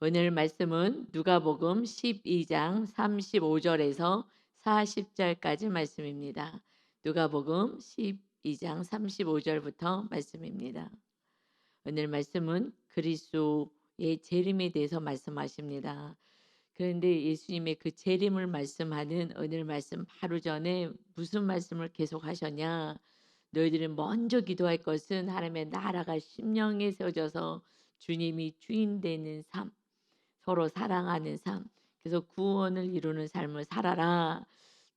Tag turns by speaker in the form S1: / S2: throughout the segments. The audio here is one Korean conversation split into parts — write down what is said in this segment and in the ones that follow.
S1: 오늘 말씀은 누가복음 12장 35절에서 40절까지 말씀입니다. 누가복음 12장 35절부터 말씀입니다. 오늘 말씀은 그리스도의 재림에 대해서 말씀하십니다. 그런데 예수님의 그 재림을 말씀하는 오늘 말씀 바로 전에 무슨 말씀을 계속 하셨냐? 너희들은 먼저 기도할 것은 하나님의 나라가 심령에 세워져서 주님이 주인 되는 삶, 서로 사랑하는 삶, 그래서 구원을 이루는 삶을 살아라.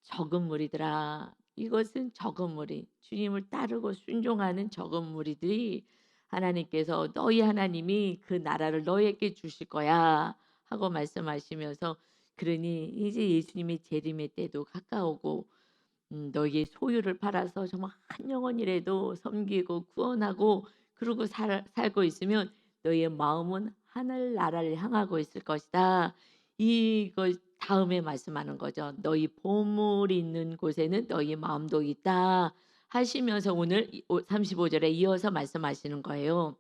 S1: 적은 무리들아, 이것은 적은 무리, 주님을 따르고 순종하는 적은 무리들이 하나님께서 너희 하나님이 그 나라를 너희에게 주실 거야 하고 말씀하시면서, 그러니 이제 예수님의 재림의 때도 가까우고 너희의 소유를 팔아서 정말 한 영혼이라도 섬기고 구원하고 그러고 살고 있으면 너희의 마음은 하늘나라를 향하고 있을 것이다. 이걸 다음에 말씀하는 거죠. 너희 보물이 있는 곳에는 너희 마음도 있다 하시면서 오늘 35절에 이어서 말씀하시는 거예요.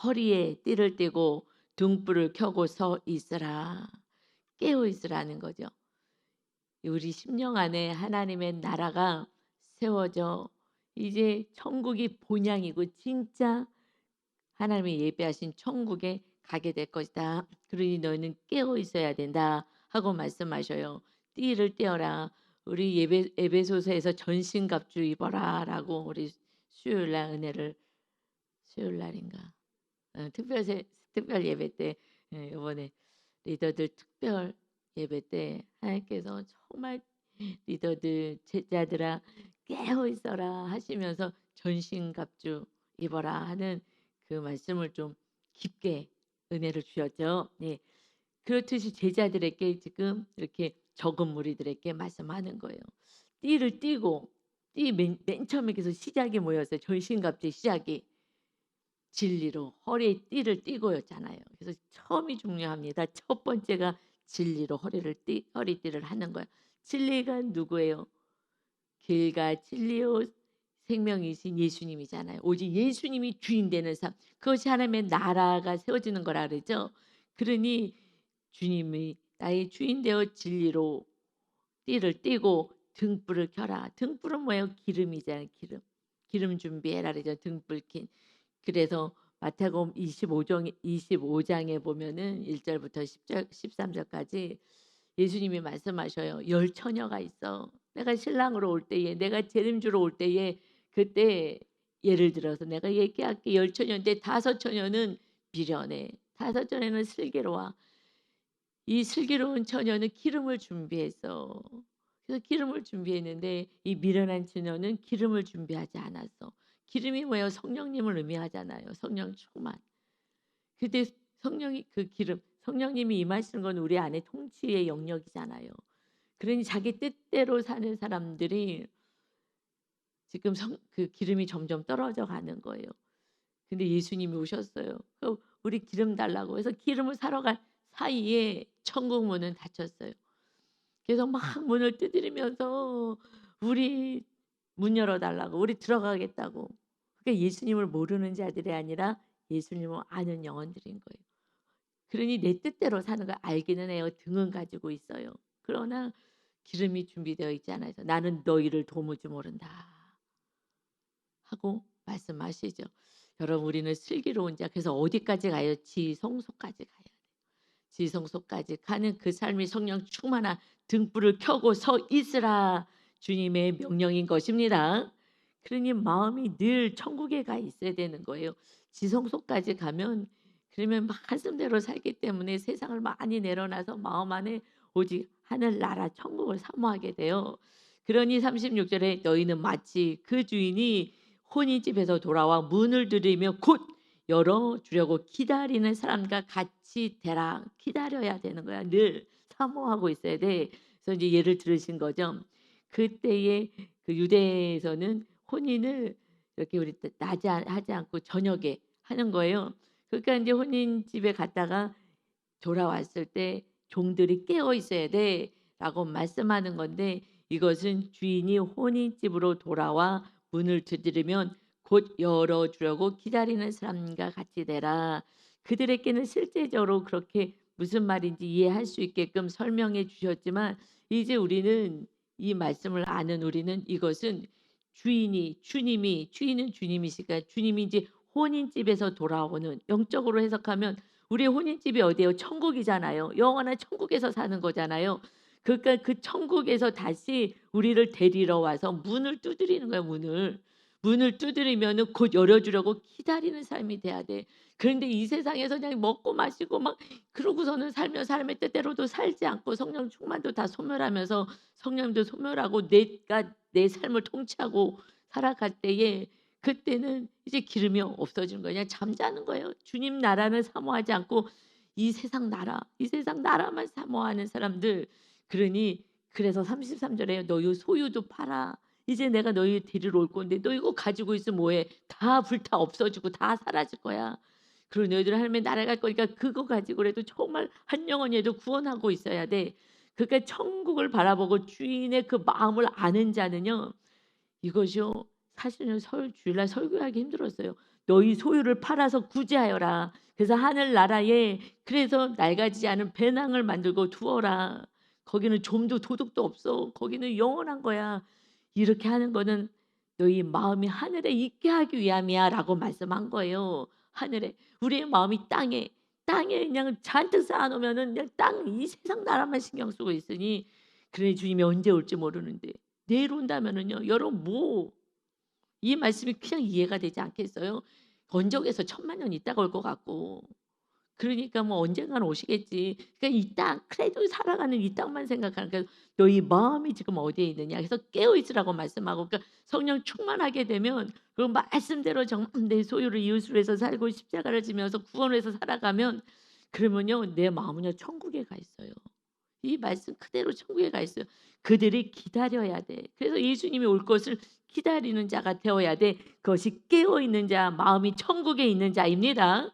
S1: 허리에 띠를 띠고 등불을 켜고 서 있으라. 깨어 있으라는 거죠. 우리 심령 안에 하나님의 나라가 세워져 이제 천국이 본향이고 진짜 하나님이 예배하신 천국에 가게 될 것이다. 그러니 너희는 깨어 있어야 된다 하고 말씀하셔요. 띠를 떼어라. 우리 에베소서에서 전신갑주 입어라라고 우리 수요일 날 은혜를, 수요일 날인가 특별 예배 때, 이번에 리더들 특별 예배 때 하나님께서 정말 리더들 제자들아 깨어 있어라 하시면서 전신갑주 입어라 하는 그 말씀을 좀 깊게 은혜를 주셨죠. 네. 그렇듯이 제자들에게 지금 이렇게 적은 무리들에게 말씀하는 거예요. 띠를 띠고, 맨 처음에 계속 시작이 뭐였어요? 전신갑주의 시작이 진리로 허리에 띠를 띠고였잖아요. 그래서 처음이 중요합니다. 첫 번째가 진리로 허리띠를 하는 거예요. 진리가 누구예요? 길과 진리요 생명이신 예수님이잖아요. 오직 예수님이 주인 되는 삶, 그것이 하나님의 나라가 세워지는 거라 그러죠. 그러니 주님이 나의 주인 되어 진리로 띠를 띠고 등불을 켜라. 등불은 뭐예요? 기름이잖아요. 기름 준비해라 그러죠. 등불 킨. 그래서 마태복음 25장에 보면은 1절부터 10절 13절까지 예수님이 말씀하셔요. 열 처녀가 있어. 내가 신랑으로 올 때에, 내가 재림주로 올 때에, 그때 예를 들어서 내가 얘기할게. 열 처녀인데 다섯 처녀는 미련해. 다섯 처녀는 슬기로워. 이 슬기로운 처녀는 기름을 준비했어. 그래서 기름을 준비했는데 이 미련한 처녀는 기름을 준비하지 않았어. 기름이 뭐예요? 성령님을 의미하잖아요. 성령 충만. 그때 성령이 그 기름, 성령님이 임하시는 건 우리 안에 통치의 영역이잖아요. 그러니 자기 뜻대로 사는 사람들이 지금 그 기름이 점점 떨어져 가는 거예요. 근데 예수님이 오셨어요. 우리 기름 달라고 해서 기름을 사러 갈 사이에 천국 문은 닫혔어요. 그래서 막 문을 두드리면서 우리 문 열어 달라고, 우리 들어가겠다고. 그러니까 예수님을 모르는 자들이 아니라 예수님을 아는 영혼들인 거예요. 그러니 내 뜻대로 사는 걸 알기는 해요. 등은 가지고 있어요. 그러나 기름이 준비되어 있지 않아서 나는 너희를 도무지 모른다 하고 말씀하시죠. 여러분, 우리는 슬기로운 자, 그래서 어디까지 가요? 지성소까지 가야 돼요. 지성소까지 가는 그 삶이 성령 충만한 등불을 켜고 서 있으라 주님의 명령인 것입니다. 그러니 마음이 늘 천국에 가 있어야 되는 거예요. 지성소까지 가면 그러면 막 한숨대로 살기 때문에 세상을 많이 내려놔서 마음 안에 오직 하늘나라 천국을 사모하게 돼요. 그러니 36절에 너희는 마치 그 주인이 혼인집에서 돌아와 문을 두드리며 곧 열어주려고 기다리는 사람과 같이 되라. 기다려야 되는 거야. 늘 사모하고 있어야 돼. 그래서 이제 예를 들으신 거죠. 그때의 그 유대에서는 혼인을 이렇게 우리 낮에 하지 않고 저녁에 하는 거예요. 그러니까 이제 혼인집에 갔다가 돌아왔을 때 종들이 깨어 있어야 돼라고 말씀하는 건데, 이것은 주인이 혼인집으로 돌아와 문을 두드리면 곧 열어주려고 기다리는 사람과 같이 되라. 그들에게는 실제적으로 그렇게 무슨 말인지 이해할 수 있게끔 설명해 주셨지만 이제 우리는 이 말씀을 아는 우리는 이것은 주인은 주님이시니까 주님이 이제 혼인집에서 돌아오는 영적으로 해석하면 우리의 혼인집이 어디예요? 천국이잖아요. 영원한 천국에서 사는 거잖아요. 그러니까 그 천국에서 다시 우리를 데리러 와서 문을 두드리는 거예요, 문을. 문을 두드리면은 곧 열어 주려고 기다리는 삶이 돼야 돼. 그런데 이 세상에서 그냥 먹고 마시고 막 그러고서는 살면 삶의 뜻대로도 살지 않고 성령 충만도 다 소멸하면서 성령도 소멸하고 내가 내 삶을 통치하고 살아갈 때에 그때는 이제 기름이 없어지는 거예요. 그냥 잠자는 거예요. 주님 나라는 사모하지 않고 이 세상 나라만 사모하는 사람들. 그러니 그래서 33 절에 "너희 소유도 팔아. 이제 내가 너희 데리러 올 건데 너 이거 가지고 있으면 뭐 해? 다 불타 없어지고 다 사라질 거야. 그리고 너희들은 하나님의 나라에 갈 거니까 그거 가지고라도 정말 한 영혼이라도 구원하고 있어야 돼." 그러니까 천국을 바라보고 주인의 그 마음을 아는 자는요. 이것이요. 사실은 주일날 설교하기 힘들었어요. "너희 소유를 팔아서 구제하여라. 그래서 하늘나라에 그래서 낡아지지 않은 배낭을 만들고 두어라. 거기는 좀도 도둑도 없어. 거기는 영원한 거야. 이렇게 하는 거는 너희 마음이 하늘에 있게 하기 위함이야."라고 말씀한 거예요. 하늘에. 우리의 마음이 땅에 그냥 잔뜩 쌓아 놓으면은 그냥 땅 이 세상 나라만 신경 쓰고 있으니 그러니 주님이 언제 올지 모르는데 내일 온다면은요. 여러분 이 말씀이 그냥 이해가 되지 않겠어요? 언덕에서 천만 년 있다가 올 것 같고. 그러니까 뭐 언젠가는 오시겠지. 그러니까 이 땅 그래도 살아가는 이 땅만 생각하는 그러니까 "너희 마음이 지금 어디에 있느냐." 그래서 깨어 있으라고 말씀하고 그러니까 성령 충만하게 되면 그 말씀대로 정말 내 소유를 이웃을 위해서 살고 십자가를 지면서 구원을 해서 살아가면 그러면요 내 마음은요 천국에 가 있어요. 이 말씀 그대로 천국에 가 있어요. 그들이 기다려야 돼. 그래서 예수님이 올 것을 기다리는 자가 되어야 돼. 그것이 깨어 있는 자, 마음이 천국에 있는 자입니다.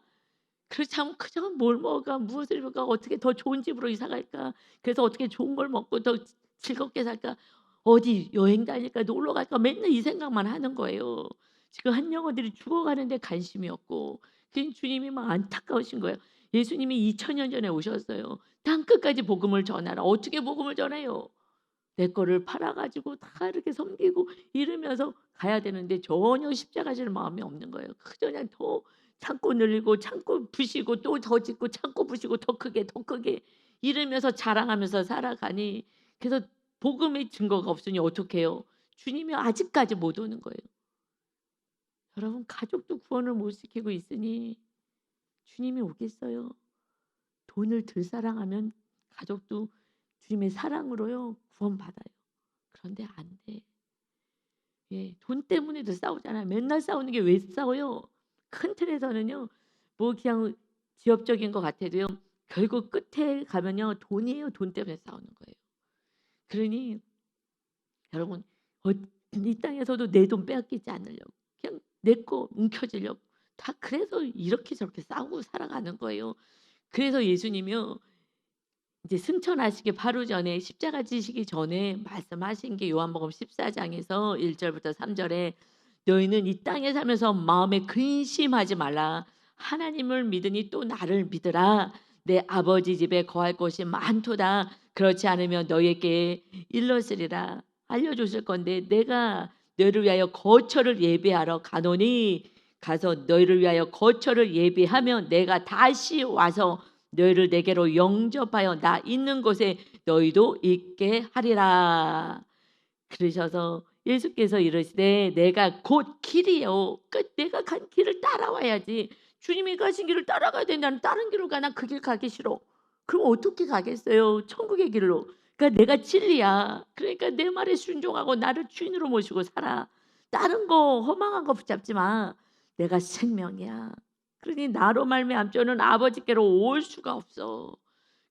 S1: 그렇지 않으면 그저 뭘 먹을까, 무엇을 입을까, 어떻게 더 좋은 집으로 이사 갈까, 그래서 어떻게 좋은 걸 먹고 더 즐겁게 살까, 어디 여행 다닐까, 놀러 갈까 맨날 이 생각만 하는 거예요. 지금 한 영혼들이 죽어가는데 관심이 없고 그러니 주님이 막 안타까우신 거예요. 예수님이 2000년 전에 오셨어요. 땅 끝까지 복음을 전하라. 어떻게 복음을 전해요? 내 거를 팔아 가지고 다 이렇게 섬기고 이러면서 가야 되는데 전혀 십자가 질 마음이 없는 거예요. 그저 그냥 더 창고 늘리고 창고 부시고 또 더 짓고 창고 부시고 더 크게 더 크게 이러면서 자랑하면서 살아가니 그래서 복음의 증거가 없으니 어떡해요? 주님이 아직까지 못 오는 거예요. 여러분 가족도 구원을 못 시키고 있으니 주님이 오겠어요? 돈을 덜 사랑하면 가족도 주님의 사랑으로요 구원받아요. 그런데 안 돼. 예. 돈 때문에도 싸우잖아요. 맨날 싸우는 게 왜 싸워요? 큰 틀에서는요. 뭐 그냥 지엽적인 것 같아도요. 결국 끝에 가면요. 돈이에요. 돈 때문에 싸우는 거예요. 그러니 여러분 이 땅에서도 내 돈 빼앗기지 않으려고 그냥 내 거 움켜쥐려고 다 그래서 이렇게 저렇게 싸우고 살아가는 거예요. 그래서 예수님이요. 이제 승천하시기 바로 전에 십자가 지시기 전에 말씀하신 게 요한복음 14장에서 1 절부터 3 절에 "너희는 이 땅에 살면서 마음에 근심하지 말라. 하나님을 믿으니 또 나를 믿으라. 내 아버지 집에 거할 곳이 많도다. 그렇지 않으면 너희에게 일렀으리라." 알려 줬을 건데 "내가 너희를 위하여 거처를 예비하러 가노니 가서 너희를 위하여 거처를 예비하면 내가 다시 와서 너희를 내게로 영접하여 나 있는 곳에 너희도 있게 하리라." 그러셔서 예수께서 이르시되 "내가 곧 길이요." 그러니까 내가 간 길을 따라와야지. 주님이 가신 길을 따라가야 돼. 나는 다른 길로 가. 난 그 길 가기 싫어. 그럼 어떻게 가겠어요? 천국의 길로. 그러니까 내가 진리야. 그러니까 내 말에 순종하고 나를 주인으로 모시고 살아. 다른 거 허망한 거 붙잡지 마. 내가 생명이야. 그러니 나로 말미암고는 아버지께로 올 수가 없어.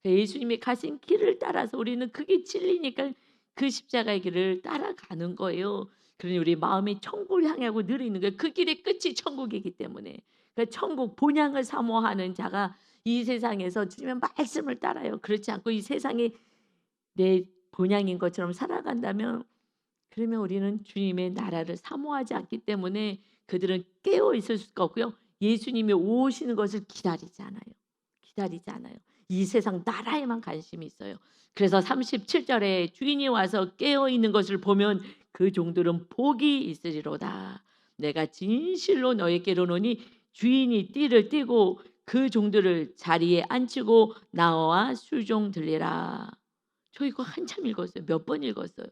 S1: 예수님이 가신 길을 따라서 우리는 그게 진리니까 그 십자가의 길을 따라가는 거예요. 그러니 우리 마음이 천국을 향하고 늘 있는 거예요. 그 길의 끝이 천국이기 때문에. 그러니까 천국 본향을 사모하는 자가 이 세상에서 주님의 말씀을 따라요. 그렇지 않고 이 세상이 내 본향인 것처럼 살아간다면 그러면 우리는 주님의 나라를 사모하지 않기 때문에 그들은 깨어 있을 수가 없고요. 예수님이 오시는 것을 기다리지 않아요. 기다리지 않아요. 이 세상 나라에만 관심이 있어요. 그래서 37절에 주인이 와서 깨어 있는 것을 보면 그 종들은 복이 있으리로다. 내가 진실로 너희에게 이르노니 주인이 띠를 띠고 그 종들을 자리에 앉히고 나와 수종 들리라. 저 이거 한참 읽었어요. 몇 번 읽었어요.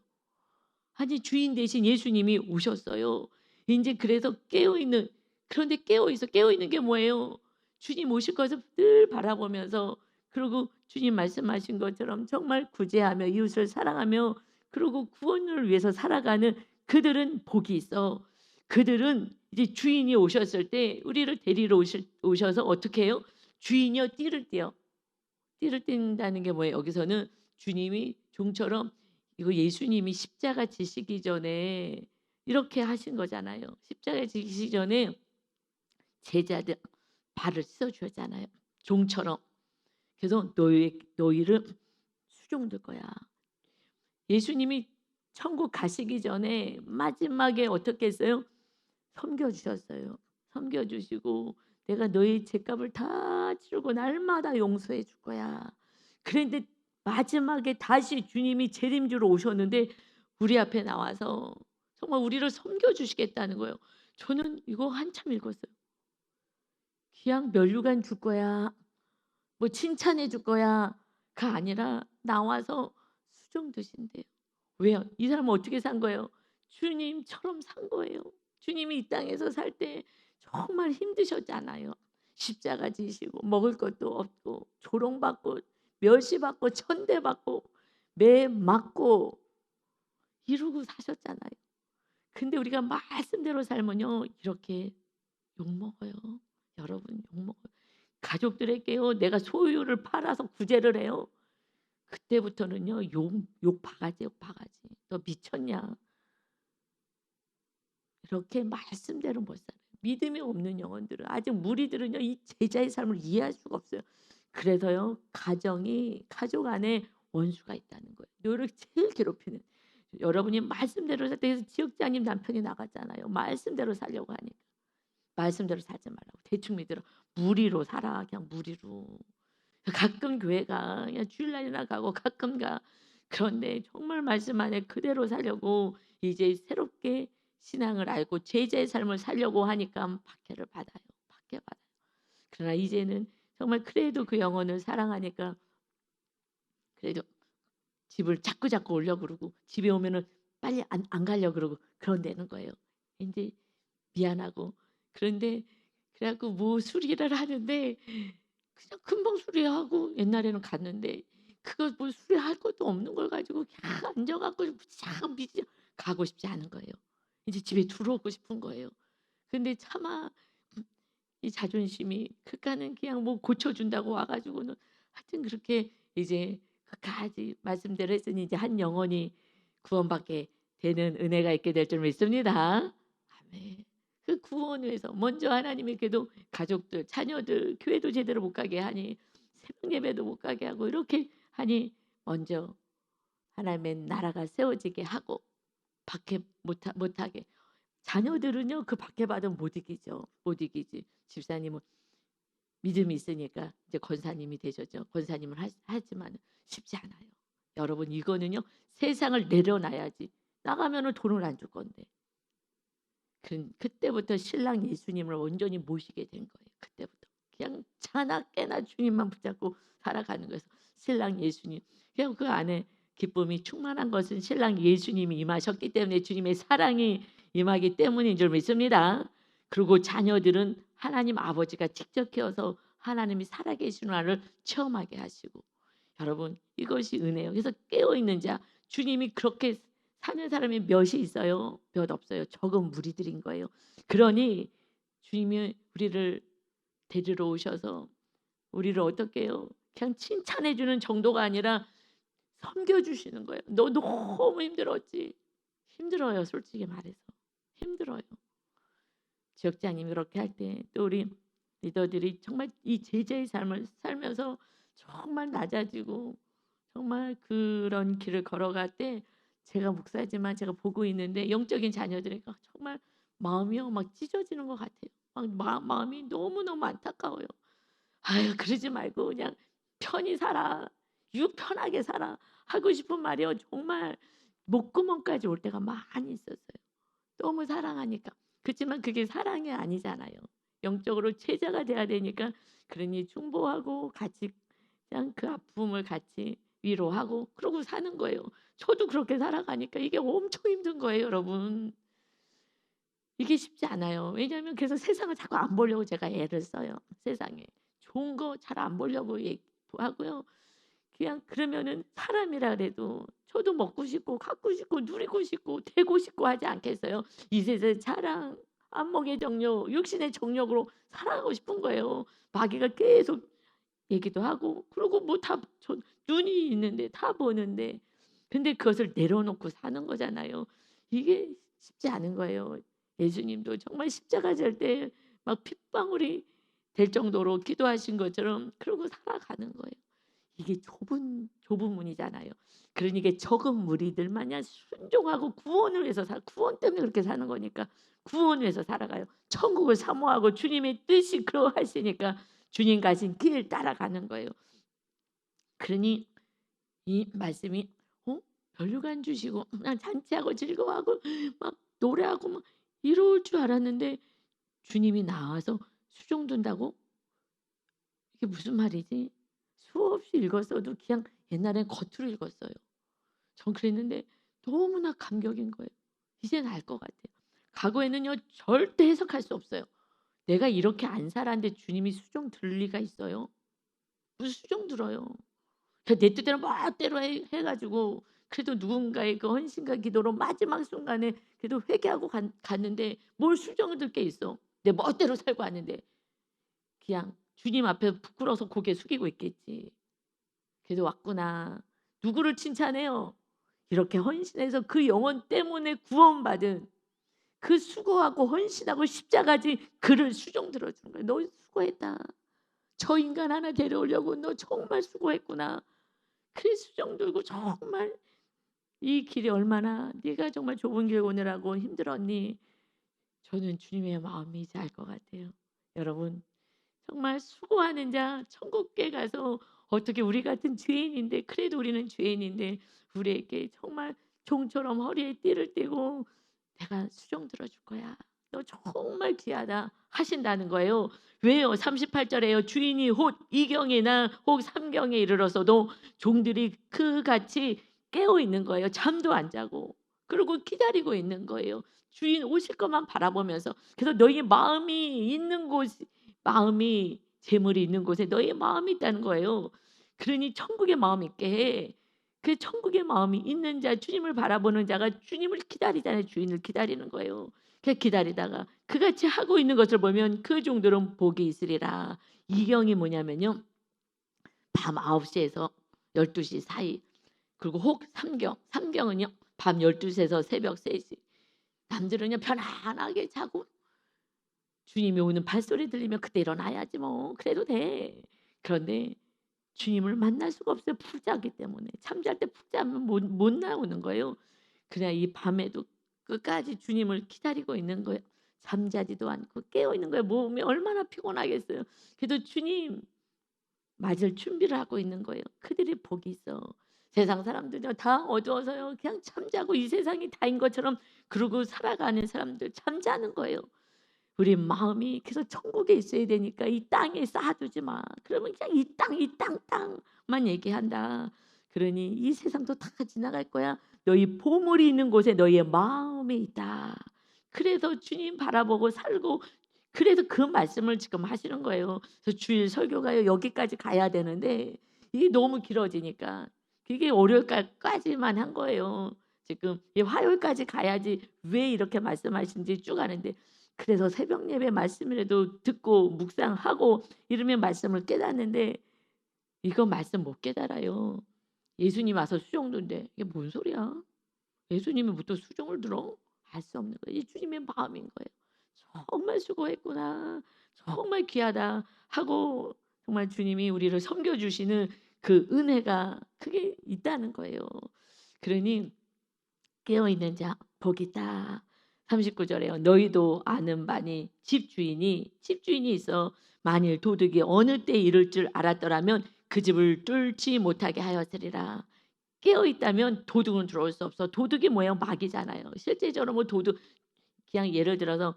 S1: 아니 주인 대신 예수님이 오셨어요. 인제 그래서 깨어 있는, 그런데 깨어 있는 게 뭐예요? 주님 오실 것을 늘 바라보면서, 그리고 주님 말씀하신 것처럼 정말 구제하며 이웃을 사랑하며 그리고 구원을 위해서 살아가는 그들은 복이 있어. 그들은 이제 주인이 오셨을 때 우리를 데리러 오셔서 어떻게 해요? 주인이여 띠를 띠어. 띠를 띈다는 게 뭐예요? 여기서는 주님이 종처럼, 이거 예수님이 십자가 지시기 전에 이렇게 하신 거잖아요. 십자가 지시기 전에 제자들 발을 씻어 주었잖아요. 종처럼. 그래서 너희를 수종될 거야. 예수님이 천국 가시기 전에 마지막에 어떻게 했어요? 섬겨 주셨어요. 섬겨 주시고 내가 너희 죄값을 다 치르고 날마다 용서해 줄 거야. 그런데 마지막에 다시 주님이 재림주로 오셨는데 우리 앞에 나와서 정말 우리를 섬겨 주시겠다는 거예요. 저는 이거 한참 읽었어요. 그냥 면류관 줄 거야. 뭐 칭찬해 줄 거야가 아니라 나와서 수종 드신대요. 왜요? 이 사람은 어떻게 산 거예요? 주님처럼 산 거예요. 주님이 이 땅에서 살 때 정말 힘드셨잖아요. 십자가 지시고 먹을 것도 없고 조롱받고 멸시받고 천대받고 매 맞고 이러고 사셨잖아요. 근데 우리가 말씀대로 살면요 이렇게 욕먹어요. 여러분 욕먹어요. 가족들에게요 내가 소유를 팔아서 구제를 해요. 그때부터는요 욕 바가지 욕 바가지. "너 미쳤냐?" 이렇게 말씀대로 못 살아요. 믿음이 없는 영혼들은, 아직 무리들은요 이 제자의 삶을 이해할 수가 없어요. 그래서요 가족 안에 원수가 있다는 거예요. 너를 제일 괴롭히는. 여러분이 말씀대로 살 때 지역장님 남편이 나갔잖아요. 말씀대로 살려고 하니까. 말씀대로 살지 말라고. 대충 믿으라. 무리로 살아. 그냥 무리로. 가끔 교회 가. 그냥 주일날이나 가고 가끔 가. 그런데 정말 말씀 안에 그대로 살려고 이제 새롭게 신앙을 알고 제자의 삶을 살려고 하니까 박해를 받아요. 박해받아요. 그러나 이제는 정말 그래도 그 영혼을 사랑하니까 그래도 집을 자꾸자꾸 오려고 그러고 집에 오면은 빨리 안 가려고 그러고 그런다는 거예요. 인제 미안하고. 그런데 그래 갖고 뭐 수리를 하는데 그냥 금방 수리하고, 옛날에는 갔는데 그거 뭐 수리할 것도 없는 걸 가지고 그냥 앉아 갖고 참 믿지, 가고 싶지 않은 거예요. 이제 집에 들어오고 싶은 거예요. 근데 차마 이 자존심이, 그까는 그냥 뭐 고쳐 준다고 와 가지고는 하여튼 그렇게 이제 끝까지 말씀대로 했으니 이제 한 영혼이 구원받게 되는 은혜가 있게 될 줄 믿습니다. 아멘. 그 구원을 위해서 먼저 하나님이 그래도 가족들, 자녀들 교회도 제대로 못 가게 하니, 새벽 예배도 못 가게 하고 이렇게 하니 먼저 하나님의 나라가 세워지게 하고 박해 못하게. 자녀들은요 그 박해받으면 못 이기죠. 못 이기지. 집사님은 믿음이 있으니까 이제 권사님이 되셨죠. 권사님을 하지만 쉽지 않아요. 여러분 이거는요 세상을 내려놔야지. 나가면은 돈을 안 줄 건데. 그때부터 신랑 예수님을 온전히 모시게 된 거예요. 그때부터 그냥 자나 깨나 주님만 붙잡고 살아가는 거예요. 신랑 예수님. 그냥 그 안에 기쁨이 충만한 것은 신랑 예수님이 임하셨기 때문에, 주님의 사랑이 임하기 때문인 줄 믿습니다. 그리고 자녀들은 하나님 아버지가 직접 키워서 하나님이 살아계시는 나를 체험하게 하시고. 여러분 이것이 은혜예요. 그래서 깨어있는 자, 주님이 그렇게 사는 사람이 몇이 있어요? 몇 없어요. 적은 무리들인 거예요. 그러니 주님이 우리를 데리러 오셔서 우리를 어떻게 해요? 그냥 칭찬해 주는 정도가 아니라 섬겨 주시는 거예요. "너 너무 힘들었지." 힘들어요. 솔직히 말해서. 힘들어요. 지역장님이 그렇게 할 때 또 우리 리더들이 정말 이 제자의 삶을 살면서 정말 낮아지고 정말 그런 길을 걸어갈 때 제가 목사지만 제가 보고 있는데 영적인 자녀들이 정말 마음이요 막 찢어지는 것 같아요. 막 마음이 너무너무 안타까워요. 아유 그러지 말고 그냥 편히 살아. 편하게 살아. 하고 싶은 말이요. 정말 목구멍까지 올 때가 많이 있었어요. 너무 사랑하니까. 그렇지만 그게 사랑이 아니잖아요. 영적으로 제자가 돼야 되니까 그러니 중보하고 같이 그냥 그 아픔을 같이 위로하고 그러고 사는 거예요. 저도 그렇게 살아가니까 이게 엄청 힘든 거예요 여러분. 이게 쉽지 않아요. 왜냐하면 그래서 세상을 자꾸 안 보려고 제가 애를 써요. 세상에. 좋은 거 잘 안 보려고 얘기도 하고요. 그냥 그러면은 사람이라 그래도 저도 먹고 싶고 갖고 싶고 누리고 싶고 되고 싶고 하지 않겠어요? 이 세상 자랑, 안목의 정욕, 육신의 정욕으로 살아가고 싶은 거예요. 마귀가 계속 얘기도 하고 그리고 뭐 다 눈이 있는데 다 보는데 근데 그것을 내려놓고 사는 거잖아요. 이게 쉽지 않은 거예요. 예수님도 정말 십자가 질 때 막 핏방울이 될 정도로 기도하신 것처럼 그러고 살아가는 거예요. 이게 좁은 문이잖아요. 그러니까 적은 무리들 마냥 순종하고 구원을 위해서 구원 때문에 그렇게 사는 거니까 구원을 위해서 살아가요. 천국을 사모하고 주님의 뜻이 그러하시니까 주님 가신 길 따라가는 거예요. 그러니 이 말씀이 별류관 주시고 그냥 잔치하고 즐거워하고 막 노래하고 막 이럴 줄 알았는데 주님이 나와서 수종 둔다고? 이게 무슨 말이지? 수없이 읽었어도 그냥 옛날엔 겉으로 읽었어요. 전 그랬는데 너무나 감격인 거예요. 이제는 알 것 같아요. 과거에는요 절대 해석할 수 없어요. 내가 이렇게 안 살았는데 주님이 수종 들 리가 있어요? 무슨 수종 들어요. 그냥 내 뜻대로 멋대로 가지고 그래도 누군가의 그 헌신과 기도로 마지막 순간에 그래도 회개하고 갔는데 뭘 수정을 들 게 있어. 내 멋대로 살고 왔는데 그냥 주님 앞에 부끄러워서 고개 숙이고 있겠지. 그래도 왔구나. 누구를 칭찬해요? 이렇게 헌신해서 그 영혼 때문에 구원받은 그 수고하고 헌신하고 십자가지 그를 수종 들어주는 거예요. 너 수고했다. 저 인간 하나 데려오려고 너 정말 수고했구나. 그래 수종 들고 정말 이 길이 얼마나 네가 정말 좁은 길 오느라고 힘들었니? 저는 주님의 마음이 이제 알 것 같아요. 여러분 정말 수고하는 자 천국에 가서 어떻게 우리 같은 죄인인데 그래도 우리는 죄인인데 우리에게 정말 종처럼 허리에 띠를 띠고 "내가 수종 들어 줄 거야. 너 정말 귀하다." 하신다는 거예요. 왜요? 38 절에요. 주인이 혹 2 경이나 혹 3 경에 이르러서도 종들이 그같이 깨어 있는 거예요. 잠도 안 자고. 그리고 기다리고 있는 거예요. 주인 오실 것만 바라보면서. 그래서 너희 마음이 있는 곳이 마음이 재물이 있는 곳에 너의 마음이 있다는 거예요. 그러니 천국의 마음 있게 해. 그 천국의 마음이 있는 자 주님을 바라보는 자가 주님을 기다리잖아요. 주인을 기다리는 거예요. 그 기다리다가 그같이 하고 있는 것을 보면 그 종들은 복이 있으리라. 이경이 뭐냐면요. 밤 9 시에서 12시 사이 그리고 혹 삼경, 삼경은요. 밤 12 시에서 새벽 3 시. 남들은요 편안하게 자고 주님이 오는 발소리 들리면 그때 일어나야지 뭐. 그래도 돼. 그런데 주님을 만날 수가 없어요. 푹 자기 때문에. 잠잘 때 푹 자면 못 나오는 거예요. 그냥 이 밤에도 끝까지 주님을 기다리고 있는 거예요. 잠자지도 않고 깨어 있는 거예요. 몸이 얼마나 피곤하겠어요. 그래도 주님 맞을 준비를 하고 있는 거예요. 그들이 복이 있어. 세상 사람들은요 다 어두워서요. 그냥 잠자고 이 세상이 다인 것처럼 그러고 살아가는 사람들 잠자는 거예요. 우리 마음이 계속 천국에 있어야 되니까 이 땅에 쌓아두지 마. 그러면 그냥 이 땅, 이 땅, 땅만 얘기한다. 그러니 이 세상도 다 지나갈 거야. 너희 보물이 있는 곳에 너희의 마음이 있다. 그래서 주님 바라보고 살고 그래서 그 말씀을 지금 하시는 거예요. 그래서 주일 설교가요 여기까지 가야 되는데 이게 너무 길어지니까 그게 월요일까지만 한 거예요. 지금 이 화요일까지 가야지 왜 이렇게 말씀하신지 쭉 아는데 그래서 새벽 예배 말씀이라도 듣고 묵상하고 이러면 말씀을 깨닫는데 이거 말씀 못 깨달아요. 예수님 와서 수종도인데 이게 뭔 소리야? 예수님이 뭐 또 수종을 들어? 알 수 없는 거예요. 이 주님의 마음인 거예요. 정말 수고했구나. 정말 귀하다 하고 정말 주님이 우리를 섬겨 주시는 그 은혜가 그게 있다는 거예요. 그러니 깨어 있는 자 복이 있다. 39절에요. 너희도 아는 바니 집주인이 있어 만일 도둑이 어느 때 이를 줄 알았더라면 그 집을 뚫지 못하게 하였으리라. 깨어 있다면 도둑은 들어올 수 없어. 도둑이 뭐예요? 마귀잖아요. 실제적으로 뭐 도둑 그냥 예를 들어서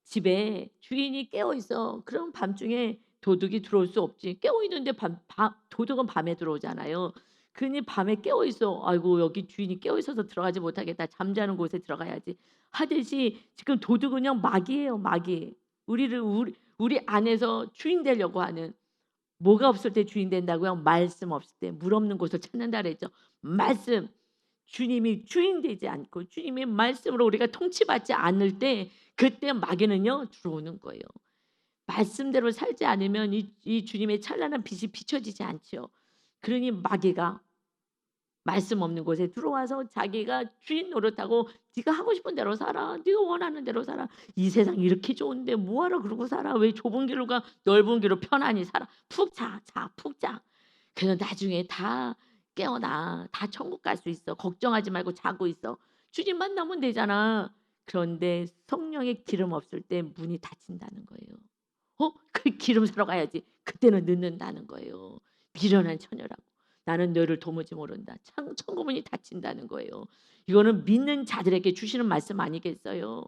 S1: 집에 주인이 깨어 있어. 그럼 밤중에 도둑이 들어올 수 없지. 깨어 있는데 도둑은 밤에 들어오잖아요. 그러니 밤에 깨어 있어. 아이고 여기 주인이 깨어 있어서 들어가지 못하겠다. 잠자는 곳에 들어가야지. 하듯이 지금 도둑은요 마귀예요, 마귀. 우리 안에서 주인 되려고 하는 뭐가 없을 때 주인 된다고요? 말씀 없을 때 물 없는 곳을 찾는다 그랬죠. 말씀. 주님이 주인 되지 않고 주님의 말씀으로 우리가 통치받지 않을 때 그때 마귀는요 들어오는 거예요. 말씀대로 살지 않으면 이 주님의 찬란한 빛이 비춰지지 않지요. 그러니 마귀가 말씀 없는 곳에 들어와서 자기가 주인 노릇하고 네가 하고 싶은 대로 살아. 네가 원하는 대로 살아. 이 세상 이렇게 좋은데 뭐하러 그러고 살아. 왜 좁은 길로 가 넓은 길로 편안히 살아. 푹 자. 푹 자. 그래서 나중에 다 깨어나. 다 천국 갈 수 있어. 걱정하지 말고 자고 있어. 주님 만나면 되잖아. 그런데 성령의 기름 없을 때 문이 닫힌다는 거예요. 그 기름 사러 가야지. 그때는 늦는다는 거예요. 미련한 처녀라고. 나는 너를 도무지 모른다. 천국문이 닫힌다는 거예요. 이거는 믿는 자들에게 주시는 말씀 아니겠어요?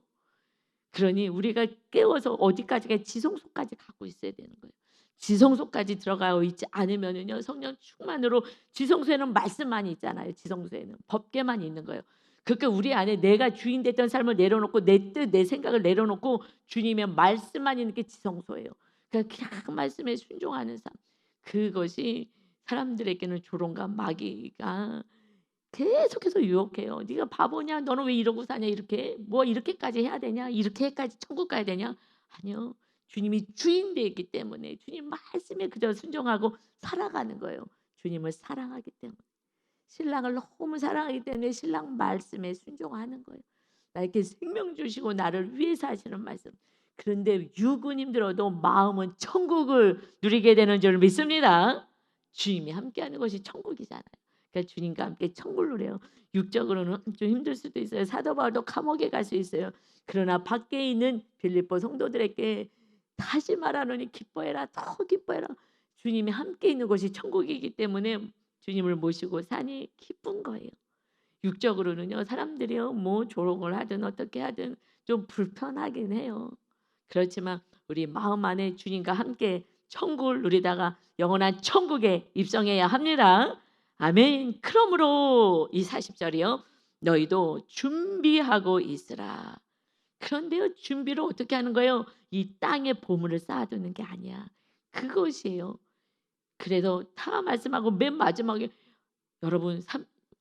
S1: 그러니 우리가 깨워서 어디까지가 지성소까지 가고 있어야 되는 거예요. 지성소까지 들어가 있지 않으면은요 성령 충만으로 지성소에는 말씀만 있잖아요. 지성소에는 법계만 있는 거예요. 그러니까 우리 안에 내가 주인 됐던 삶을 내려놓고 내 뜻, 내 생각을 내려놓고 주님의 말씀만 있는 게 지성소예요. 그러니까 그냥 그 말씀에 순종하는 삶. 그것이 사람들에게는 조롱과 마귀가 계속해서 유혹해요. "네가 바보냐? 너는 왜 이러고 사냐? 이렇게. 뭐 이렇게까지 해야 되냐? 이렇게까지 천국 가야 되냐?" 아니요. 주님이 주인 되기 때문에 주님 말씀에 그저 순종하고 살아가는 거예요. 주님을 사랑하기 때문에. 신랑을 너무 사랑하기 때문에 신랑 말씀에 순종하는 거예요. 나에게 생명 주시고 나를 위해서 하시는 말씀. 그런데 육은 힘들어도 마음은 천국을 누리게 되는 줄 믿습니다. 주님이 함께하는 것이 천국이잖아요. 그러니까 주님과 함께 천국을 누려요. 육적으로는 좀 힘들 수도 있어요. 사도 바울도 감옥에 갈 수 있어요. 그러나 밖에 있는 빌립보 성도들에게 다시 말하노니 기뻐해라, 더 기뻐해라. 주님이 함께 있는 곳이 천국이기 때문에 주님을 모시고 사니 기쁜 거예요. 육적으로는요 사람들이요 뭐 조롱을 하든 어떻게 하든 좀 불편하긴 해요. 그렇지만 우리 마음 안에 주님과 함께 천국을 누리다가 영원한 천국에 입성해야 합니다. 아멘. 그러므로 이 40절이요. 너희도 준비하고 있으라. 그런데요 준비를 어떻게 하는 거예요? 이 땅에 보물을 쌓아두는 게 아니야. 그것이에요. 그래서 다 말씀하고 맨 마지막에 여러분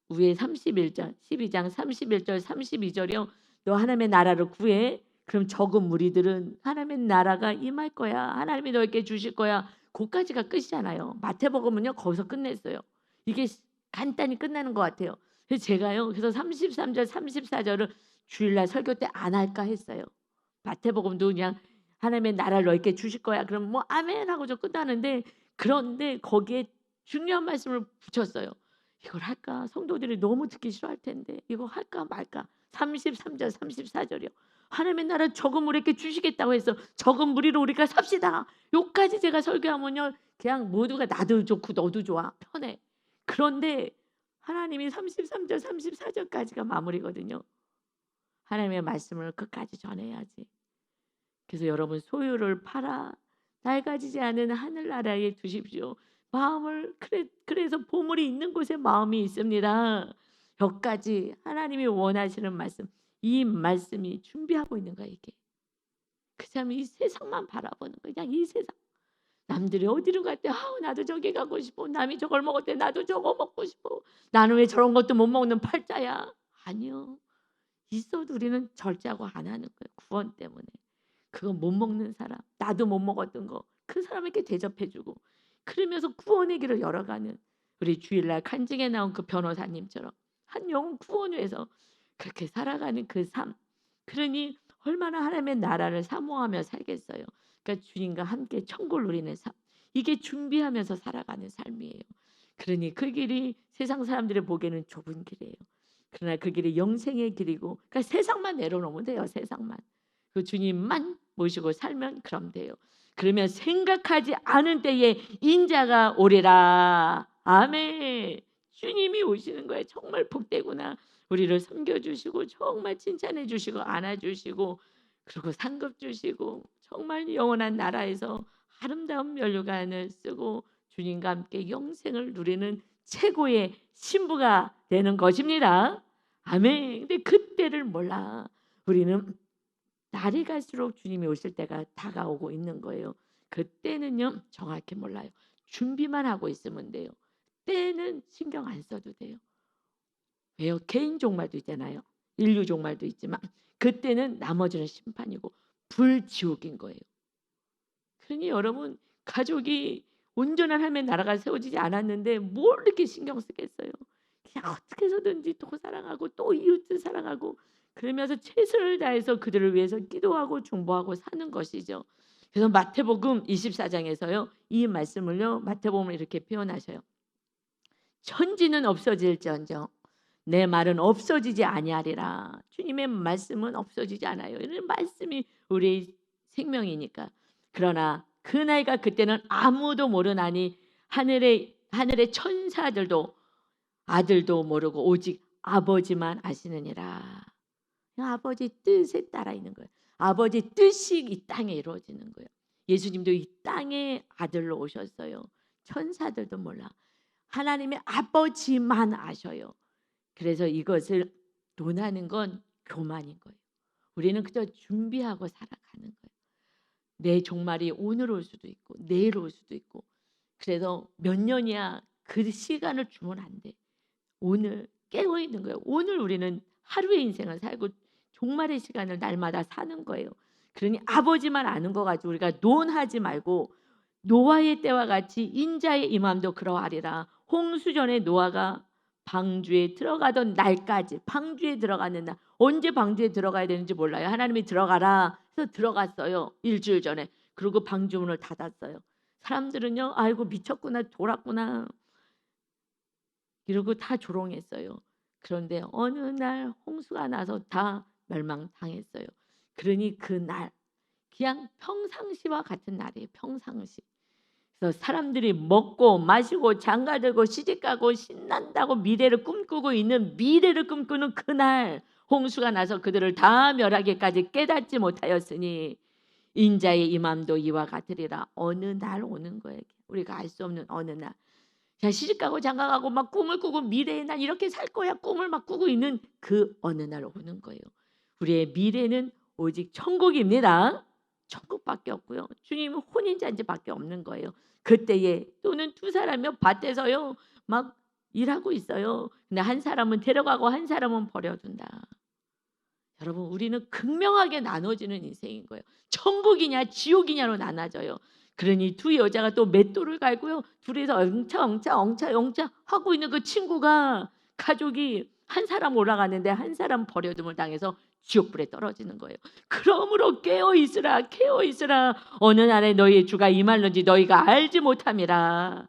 S1: 위에 31절 12장 31절 32절이요. 너 하나님의 나라를 구해. 그럼 적은 무리들은 하나님의 나라가 임할 거야. 하나님이 너에게 주실 거야. 거기까지가 끝이잖아요. 마태복음은요 거기서 끝냈어요. 이게 간단히 끝나는 것 같아요. 그래서 제가요 그래서 33절 34절을 주일날 설교 때 안 할까 했어요. 마태복음도 그냥 하나님의 나라를 너에게 주실 거야. 그럼 뭐 아멘 하고 저 끝나는데 그런데 거기에 중요한 말씀을 붙였어요. 이걸 할까? 성도들이 너무 듣기 싫어할 텐데 이거 할까 말까? 33절 34절이요. 하나님의 나라 적은 무리에게 주시겠다고 해서 적은 무리로 우리가 삽시다. 요까지 제가 설교하면요. 그냥 모두가 나도 좋고 너도 좋아. 편해. 그런데 하나님이 33절 34절까지가 마무리거든요. 하나님의 말씀을 끝까지 전해야지. 그래서 여러분 소유를 팔아 낡아지지 않은 하늘나라에 두십시오. 마음을 그래서 보물이 있는 곳에 마음이 있습니다. 여기까지 하나님이 원하시는 말씀, 이 말씀이 준비하고 있는 거야 이게. 그 사람이 이 세상만 바라보는 거야. 그냥 이 세상. 남들이 어디로 갈 때 아우 나도 저기 가고 싶어. 남이 저걸 먹을 때 나도 저거 먹고 싶어. 나는 왜 저런 것도 못 먹는 팔자야. 아니요. 있어도 우리는 절제하고 안 하는 거예요. 구원 때문에. 그거 못 먹는 사람, 나도 못 먹었던 거 그 사람에게 대접해 주고 그러면서 구원의 길을 열어가는 우리 주일날 간증에 나온 그 변호사님처럼 한 영혼 구원을 위해서 그렇게 살아가는 그 삶. 그러니 얼마나 하나님의 나라를 사모하며 살겠어요. 그러니까 주님과 함께 천국을 누리는 삶. 이게 준비하면서 살아가는 삶이에요. 그러니 그 길이 세상 사람들이 보기에는 좁은 길이에요. 그러나 그 길이 영생의 길이고, 그러니까 세상만 내려놓으면 돼요. 세상만. 그 주님만 모시고 살면 그럼 돼요. 그러면 생각하지 않은 때에 인자가 오리라. 아멘. 주님이 오시는 거예요. 정말 복되구나. 우리를 섬겨주시고 정말 칭찬해 주시고 안아주시고, 그리고 상급 주시고, 정말 영원한 나라에서 아름다운 면류관을 쓰고 주님과 함께 영생을 누리는 최고의 신부가 되는 것입니다. 아멘. 근데 그때를 몰라. 우리는 날이 갈수록 주님이 오실 때가 다가오고 있는 거예요. 그때는요 정확히 몰라요. 준비만 하고 있으면 돼요. 때는 신경 안 써도 돼요. 왜요? 개인 종말도 있잖아요. 인류 종말도 있지만 그때는 나머지는 심판이고 불지옥인 거예요. 그러니 여러분, 가족이 온전한 하나님의 나라가 세워지지 않았는데 뭘 이렇게 신경 쓰겠어요. 그냥 어떻게 해서든지 또 사랑하고 또 이웃을 사랑하고 그러면서 최선을 다해서 그들을 위해서 기도하고 중보하고 사는 것이죠. 그래서 마태복음 24장에서요 이 말씀을요 마태복음을 이렇게 표현하셔요. 천지는 없어질지언정 내 말은 없어지지 아니하리라. 주님의 말씀은 없어지지 않아요. 이런 말씀이 우리의 생명이니까. 그러나 그 날과 그때는 아무도 모르나니 하늘의 천사들도 아들도 모르고 오직 아버지만 아시느니라. 아버지 뜻에 따라 있는 거예요. 아버지 뜻이 이 땅에 이루어지는 거예요. 예수님도 이 땅에 아들로 오셨어요. 천사들도 몰라. 하나님의 아버지만 아셔요. 그래서 이것을 논하는 건 교만인 거예요. 우리는 그저 준비하고 살아가는 거예요. 내 종말이 오늘 올 수도 있고 내일 올 수도 있고, 그래서 몇 년이야 그 시간을 주면 안 돼. 오늘 깨어 있는 거예요. 오늘 우리는 하루의 인생을 살고 종말의 시간을 날마다 사는 거예요. 그러니 아버지만 아는 거 가지고 우리가 논하지 말고 노아의 때와 같이 인자의 임함도 그러하리라. 홍수전에 노아가 방주에 들어가던 날까지, 방주에 들어가는 날, 언제 방주에 들어가야 되는지 몰라요. 하나님이 들어가라 해서 들어갔어요. 일주일 전에. 그리고 방주문을 닫았어요. 사람들은요 아이고 미쳤구나 돌았구나 이러고 다 조롱했어요. 그런데 어느 날 홍수가 나서 다 멸망당했어요. 그러니 그날 그냥 평상시와 같은 날이에요. 평상시. 그래서 사람들이 먹고 마시고 장가들고 시집가고 신난다고 미래를 꿈꾸고 있는, 미래를 꿈꾸는 그날 홍수가 나서 그들을 다 멸하기까지 깨닫지 못하였으니 인자의 임함도 이와 같으리라. 어느 날 오는 거예요. 우리가 알 수 없는 어느 날. 자, 시집가고 장가가고 막 꿈을 꾸고 미래의 날 이렇게 살 거야 꿈을 막 꾸고 있는 그 어느 날 오는 거예요. 우리의 미래는 오직 천국입니다. 천국밖에 없고요. 주님은 혼인잔치밖에 없는 거예요. 그때에 또는 두 사람이 밭에서요 막 일하고 있어요. 근데 한 사람은 데려가고 한 사람은 버려둔다. 여러분, 우리는 극명하게 나눠지는 인생인 거예요. 천국이냐 지옥이냐로 나눠져요. 그러니 두 여자가 또 맷돌을 갈고요 둘이서 엉차 하고 있는 그 친구가, 가족이 한 사람 올라가는데 한 사람 버려둠을 당해서 지옥불에 떨어지는 거예요. 그러므로 깨어 있으라. 어느 날에 너희의 주가 임할는지 너희가 알지 못함이라.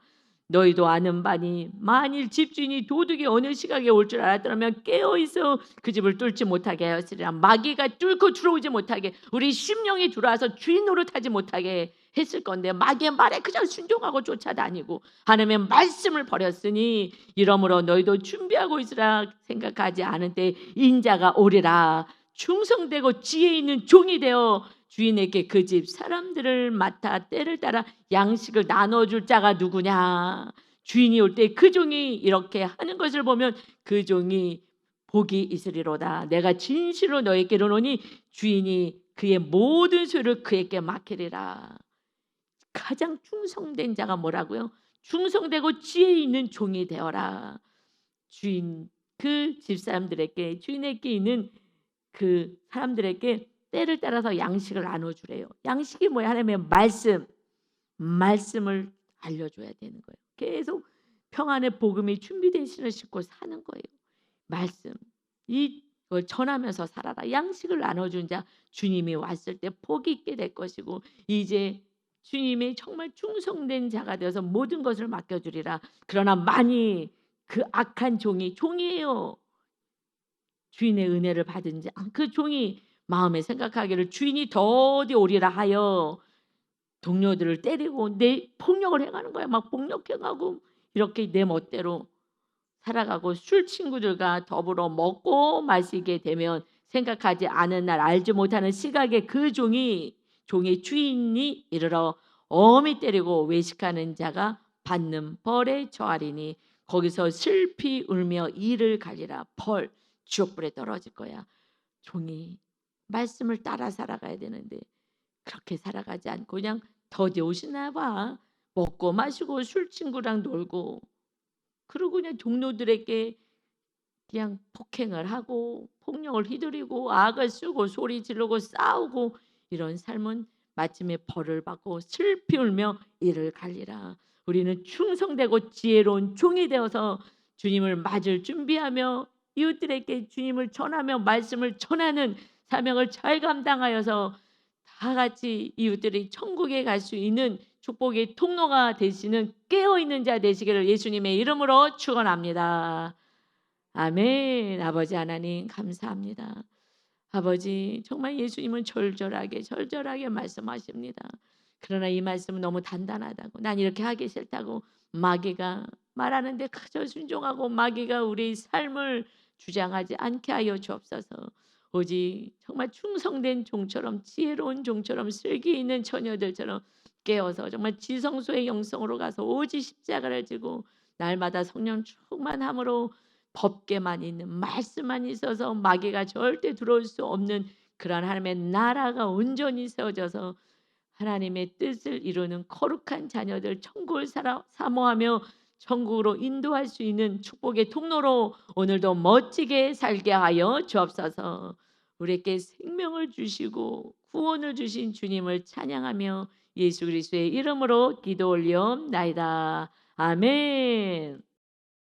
S1: 너희도 아는 바니 만일 집주인이 도둑이 어느 시각에 올 줄 알았더라면 깨어 있어 그 집을 뚫지 못하게 하였으리라. 마귀가 뚫고 들어오지 못하게, 우리 심령이 들어와서 주인 노릇하지 못하게 했을 건데 마귀의 말에 그냥 순종하고 쫓아다니고 하나님의 말씀을 버렸으니 이러므로 너희도 준비하고 있으라. 생각하지 않은 때 인자가 오리라. 충성되고 지혜 있는 종이 되어 주인에게 그 집 사람들을 맡아 때를 따라 양식을 나눠줄 자가 누구냐. 주인이 올 때 그 종이 이렇게 하는 것을 보면 그 종이 복이 있으리로다. 내가 진실로 너에게 이르노니 주인이 그의 모든 소유를 그에게 맡기리라. 가장 충성된 자가 뭐라고요? 충성되고 지혜 있는 종이 되어라. 주인, 그 집사람들에게, 주인에게 있는 그 사람들에게 때를 따라서 양식을 나눠주래요. 양식이 뭐야? 하나님의 말씀을 알려줘야 되는 거예요. 계속 평안의 복음이 준비된 신을 신고 사는 거예요. 말씀, 이걸 전하면서 살아라. 양식을 나눠준 자 주님이 왔을 때 복이 있게 될 것이고, 이제 주님이 정말 충성된 자가 되어서 모든 것을 맡겨주리라. 그러나 많이 그 악한 종이에요. 주인의 은혜를 받은지 그 종이 마음에 생각하기를 주인이 더디 오리라 하여 동료들을 때리고 내 폭력을 행하는 거야. 막 폭력행하고 이렇게 내 멋대로 살아가고 술 친구들과 더불어 먹고 마시게 되면 생각하지 않은 날 알지 못하는 시각에 그 종의 주인이 이르러 엄히 때리고 외식하는 자가 받는 벌에 처하리니 거기서 슬피 울며 이를 갈리라. 벌 지옥불에 떨어질 거야. 종이 말씀을 따라 살아가야 되는데 그렇게 살아가지 않고 그냥 더디 오시나 봐. 먹고 마시고 술 친구랑 놀고 그러고 그냥 동료들에게 그냥 폭행을 하고 폭력을 휘두르고 악을 쓰고 소리 지르고 싸우고 이런 삶은 마침에 벌을 받고 슬피 울며 이를 갈리라. 우리는 충성되고 지혜로운 종이 되어서 주님을 맞을 준비하며 이웃들에게 주님을 전하며 말씀을 전하는 사명을 잘 감당하여서 다 같이 이웃들이 천국에 갈 수 있는 축복의 통로가 되시는 깨어있는 자 되시기를 예수님의 이름으로 축원합니다. 아멘. 아버지 하나님 감사합니다. 아버지 정말 예수님은 절절하게 말씀하십니다. 그러나 이 말씀은 너무 단단하다고 난 이렇게 하기 싫다고 마귀가 말하는데 그저 순종하고 마귀가 우리 삶을 주장하지 않게 하여 주옵소서. 오직 정말 충성된 종처럼 지혜로운 종처럼 슬기 있는 처녀들처럼 깨어서 정말 지성소의 영성으로 가서 오직 십자가를 지고 날마다 성령 충만함으로 법계만 있는 말씀만 있어서 마귀가 절대 들어올 수 없는 그러한 하나님의 나라가 온전히 세워져서 하나님의 뜻을 이루는 거룩한 자녀들 천국을 사모하며 천국으로 인도할 수 있는 축복의 통로로 오늘도 멋지게 살게 하여 주옵소서. 우리에게 생명을 주시고 구원을 주신 주님을 찬양하며 예수 그리스도의 이름으로 기도 올리옵나이다. 아멘.